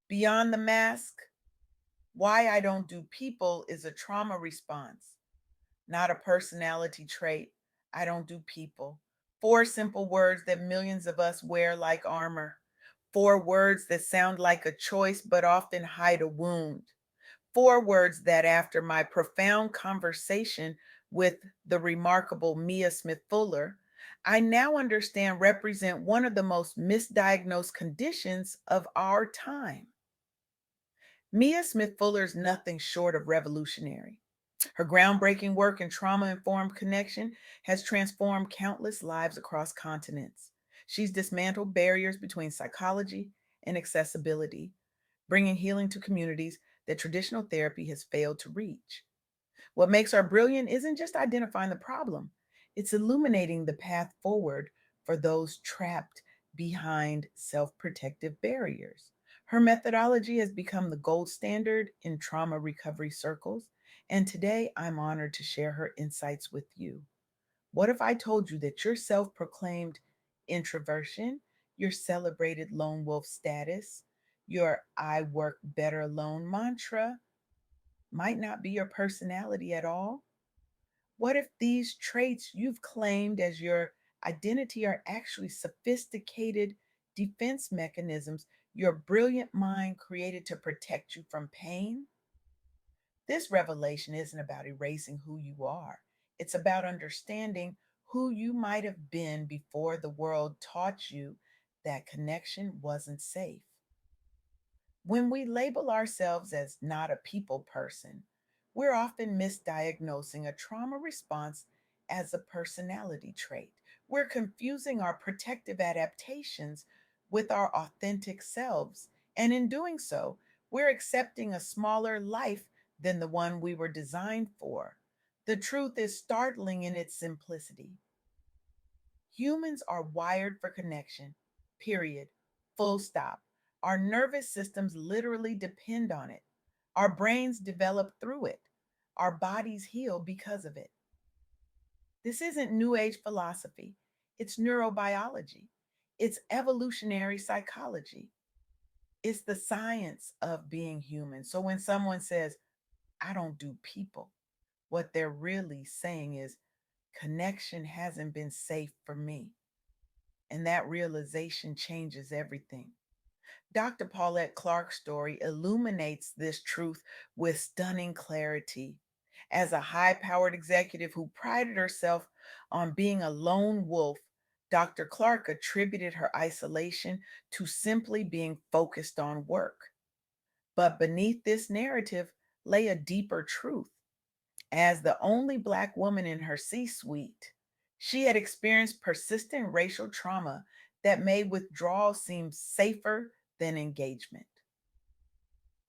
Beyond the mask, why I don't do people is a trauma response, not a personality trait. I don't do people. Four simple words that millions of us wear like armor. Four words that sound like a choice but often hide a wound. Four words that, after my profound conversation with the remarkable Mia Smith Fuller, I now understand represent one of the most misdiagnosed conditions of our time. Mia Smith Fuller is nothing short of revolutionary. Her groundbreaking work in trauma informed connection has transformed countless lives across continents. She's dismantled barriers between psychology and accessibility, bringing healing to communities that traditional therapy has failed to reach. What makes her brilliant isn't just identifying the problem, it's illuminating the path forward for those trapped behind self protective barriers. Her methodology has become the gold standard in trauma recovery circles, and today I'm honored to share her insights with you. What if I told you that your self proclaimed introversion, your celebrated lone wolf status, your I work better alone mantra might not be your personality at all? What if these traits you've claimed as your identity are actually sophisticated defense mechanisms your brilliant mind created to protect you from pain? This revelation isn't about erasing who you are, it's about understanding who you might have been before the world taught you that connection wasn't safe. When we label ourselves as not a people person, we're often misdiagnosing a trauma response as a personality trait. We're confusing our protective adaptations with our authentic selves. And in doing so, we're accepting a smaller life than the one we were designed for. The truth is startling in its simplicity. Humans are wired for connection, period, full stop. Our nervous systems literally depend on it. Our brains develop through it. Our bodies heal because of it. This isn't New Age philosophy, it's neurobiology, it's evolutionary psychology, it's the science of being human. So when someone says, I don't do people, what they're really saying is, connection hasn't been safe for me. And that realization changes everything. Dr. Paulette Clark's story illuminates this truth with stunning clarity. As a high powered executive who prided herself on being a lone wolf, Dr. Clark attributed her isolation to simply being focused on work. But beneath this narrative lay a deeper truth. As the only Black woman in her C suite, she had experienced persistent racial trauma that made withdrawal seem safer than engagement.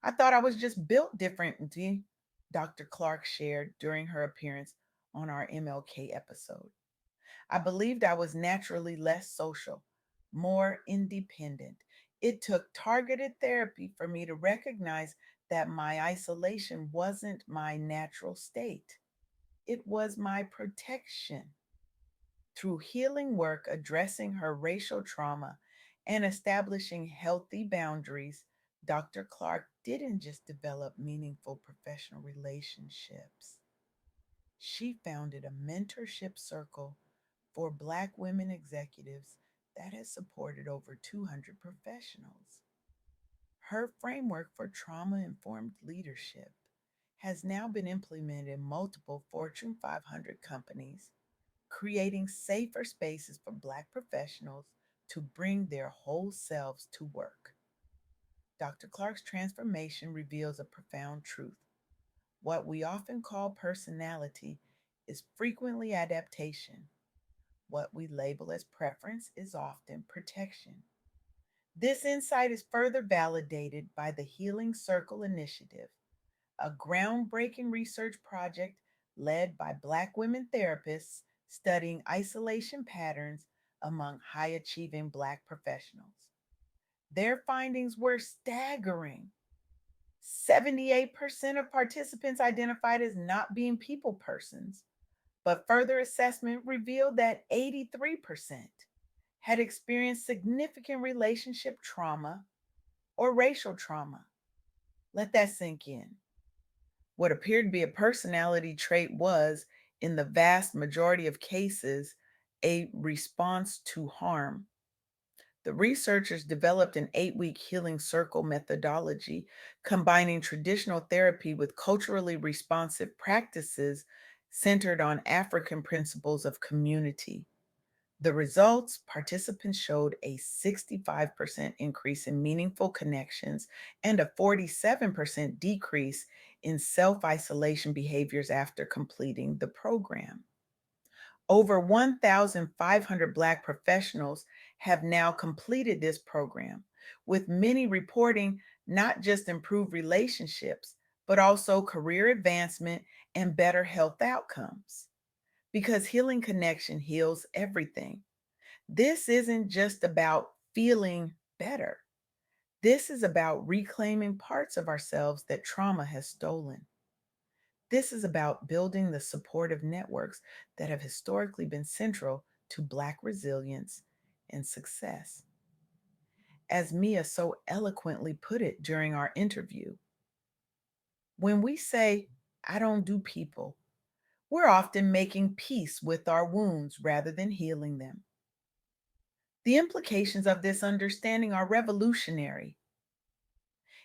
I thought I was just built differently, Dr. Clark shared during her appearance on our MLK episode. I believed I was naturally less social, more independent. It took targeted therapy for me to recognize that my isolation wasn't my natural state. It was my protection. Through healing work addressing her racial trauma and establishing healthy boundaries, Dr. Clark didn't just develop meaningful professional relationships. She founded a mentorship circle for Black women executives that has supported over 200 professionals. Her framework for trauma informed leadership has now been implemented in multiple Fortune 500 companies, creating safer spaces for Black professionals to bring their whole selves to work. Dr. Clark's transformation reveals a profound truth. What we often call personality is frequently adaptation. What we label as preference is often protection. This insight is further validated by the Healing Circle Initiative, a groundbreaking research project led by Black women therapists studying isolation patterns among high achieving Black professionals. Their findings were staggering. 78% of participants identified as not being people persons, but further assessment revealed that 83% had experienced significant relationship trauma or racial trauma. Let that sink in. What appeared to be a personality trait was, in the vast majority of cases, a response to harm. The researchers developed an 8-week healing circle methodology, combining traditional therapy with culturally responsive practices centered on African principles of community. The results: participants showed a 65% increase in meaningful connections and a 47% decrease in self isolation behaviors after completing the program. Over 1,500 Black professionals have now completed this program, with many reporting not just improved relationships, but also career advancement and better health outcomes. Because healing connection heals everything. This isn't just about feeling better. This is about reclaiming parts of ourselves that trauma has stolen. This is about building the supportive networks that have historically been central to Black resilience and success. As Mia so eloquently put it during our interview, when we say, I don't do people, we're often making peace with our wounds rather than healing them. The implications of this understanding are revolutionary.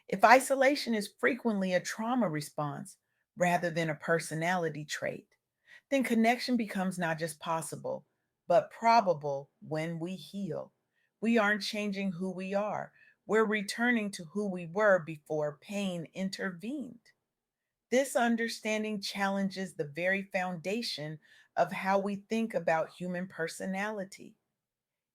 If isolation is frequently a trauma response rather than a personality trait, then connection becomes not just possible, but probable when we heal. We aren't changing who we are, we're returning to who we were before pain intervened. This understanding challenges the very foundation of how we think about human personality.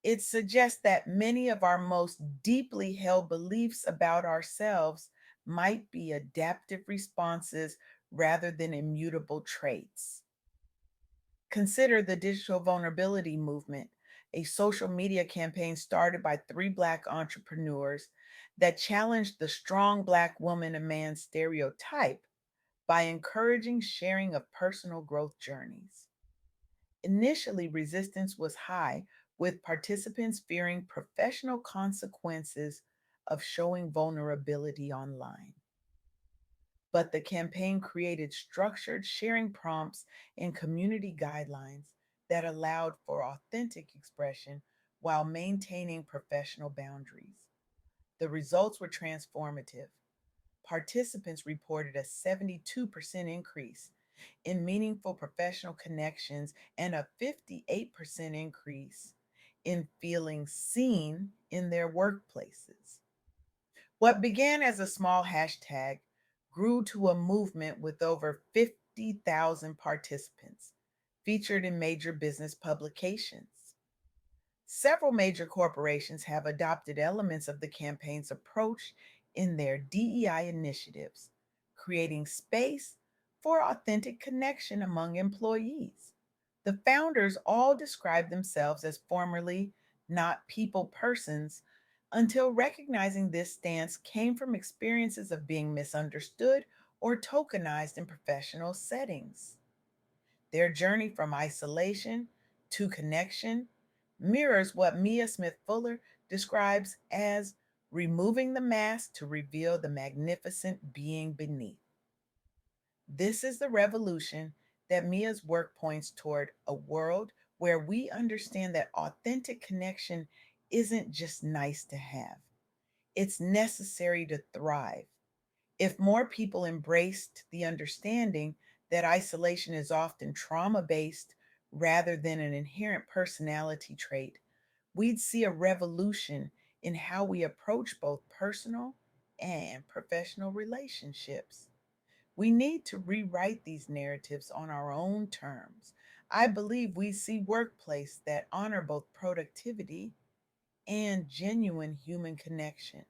It suggests that many of our most deeply held beliefs about ourselves might be adaptive responses rather than immutable traits. Consider the digital vulnerability movement, a social media campaign started by 3 Black entrepreneurs that challenged the strong Black woman and man stereotype by encouraging sharing of personal growth journeys. Initially, resistance was high, with participants fearing professional consequences of showing vulnerability online. But the campaign created structured sharing prompts and community guidelines that allowed for authentic expression while maintaining professional boundaries. The results were transformative. Participants reported a 72% increase in meaningful professional connections and a 58% increase in feeling seen in their workplaces. What began as a small hashtag grew to a movement with over 50,000 participants, featured in major business publications. Several major corporations have adopted elements of the campaign's approach in their DEI initiatives, creating space for authentic connection among employees. The founders all described themselves as formerly not people persons until recognizing this stance came from experiences of being misunderstood or tokenized in professional settings. Their journey from isolation to connection mirrors what Mia Smith Fuller describes as removing the mask to reveal the magnificent being beneath. This is the revolution that Mia's work points toward: a world where we understand that authentic connection isn't just nice to have, it's necessary to thrive. If more people embraced the understanding that isolation is often trauma based rather than an inherent personality trait, we'd see a revolution in how we approach both personal and professional relationships. We need to rewrite these narratives on our own terms. I believe we see workplaces that honor both productivity and genuine human connection.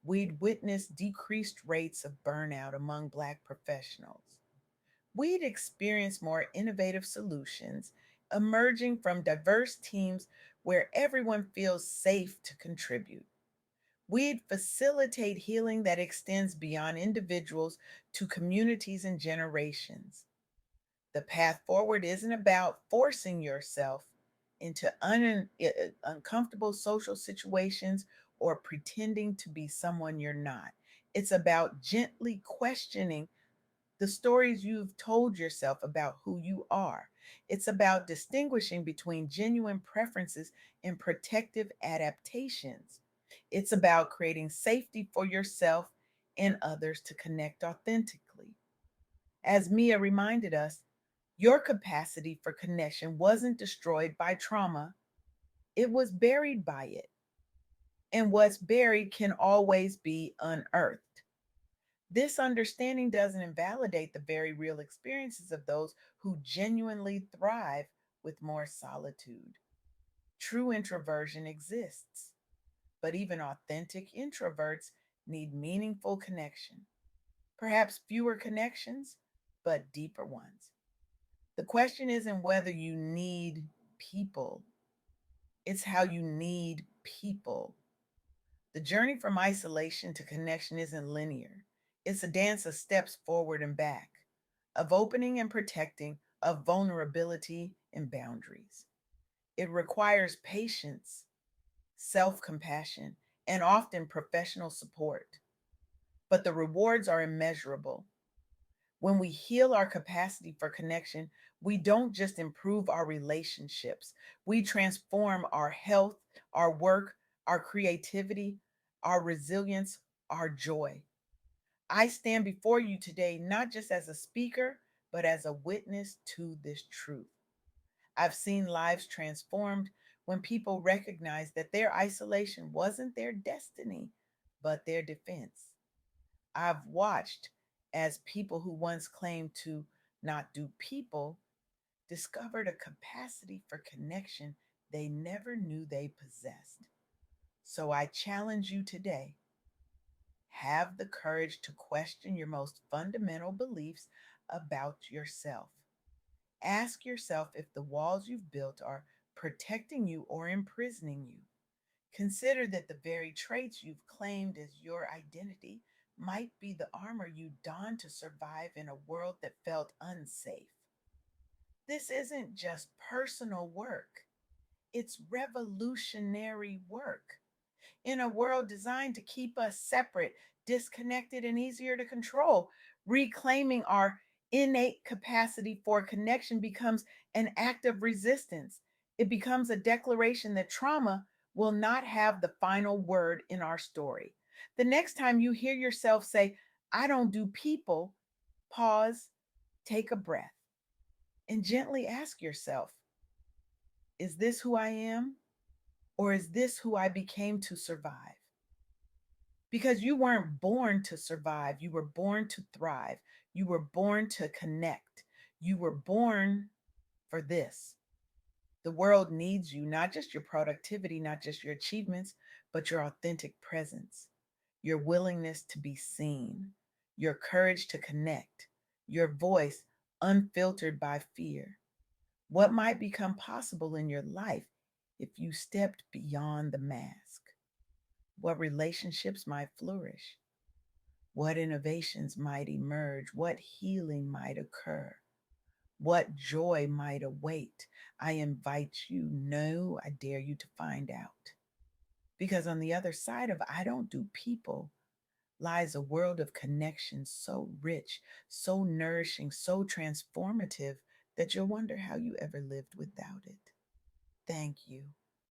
We'd witness decreased rates of burnout among Black professionals. We'd experience more innovative solutions emerging from diverse teams where everyone feels safe to contribute. We'd facilitate healing that extends beyond individuals to communities and generations. The path forward isn't about forcing yourself into uncomfortable social situations or pretending to be someone you're not. It's about gently questioning the stories you've told yourself about who you are. It's about distinguishing between genuine preferences and protective adaptations. It's about creating safety for yourself and others to connect authentically. As Mia reminded us, your capacity for connection wasn't destroyed by trauma, it was buried by it. And what's buried can always be unearthed. This understanding doesn't invalidate the very real experiences of those who genuinely thrive with more solitude. True introversion exists, but even authentic introverts need meaningful connection. Perhaps fewer connections, but deeper ones. The question isn't whether you need people, it's how you need people. The journey from isolation to connection isn't linear. It's a dance of steps forward and back, of opening and protecting, of vulnerability and boundaries. It requires patience, self compassion, and often professional support. But the rewards are immeasurable. When we heal our capacity for connection, we don't just improve our relationships, we transform our health, our work, our creativity, our resilience, our joy. I stand before you today not just as a speaker, but as a witness to this truth. I've seen lives transformed when people recognize that their isolation wasn't their destiny, but their defense. I've watched as people who once claimed to not do people discovered a capacity for connection they never knew they possessed. So I challenge you today, have the courage to question your most fundamental beliefs about yourself. Ask yourself if the walls you've built are protecting you or imprisoning you. Consider that the very traits you've claimed as your identity might be the armor you donned to survive in a world that felt unsafe. This isn't just personal work, it's revolutionary work. In a world designed to keep us separate, disconnected, and easier to control, reclaiming our innate capacity for connection becomes an act of resistance. It becomes a declaration that trauma will not have the final word in our story. The next time you hear yourself say, I don't do people, pause, take a breath, and gently ask yourself, is this who I am? Or is this who I became to survive? Because you weren't born to survive, you were born to thrive, you were born to connect, you were born for this. The world needs you, not just your productivity, not just your achievements, but your authentic presence, your willingness to be seen, your courage to connect, your voice unfiltered by fear. What might become possible in your life if you stepped beyond the mask? What relationships might flourish? What innovations might emerge? What healing might occur? What joy might await? I invite you, no, I dare you to find out. Because on the other side of I don't do people lies a world of connection so rich, so nourishing, so transformative that you'll wonder how you ever lived without it. Thank you.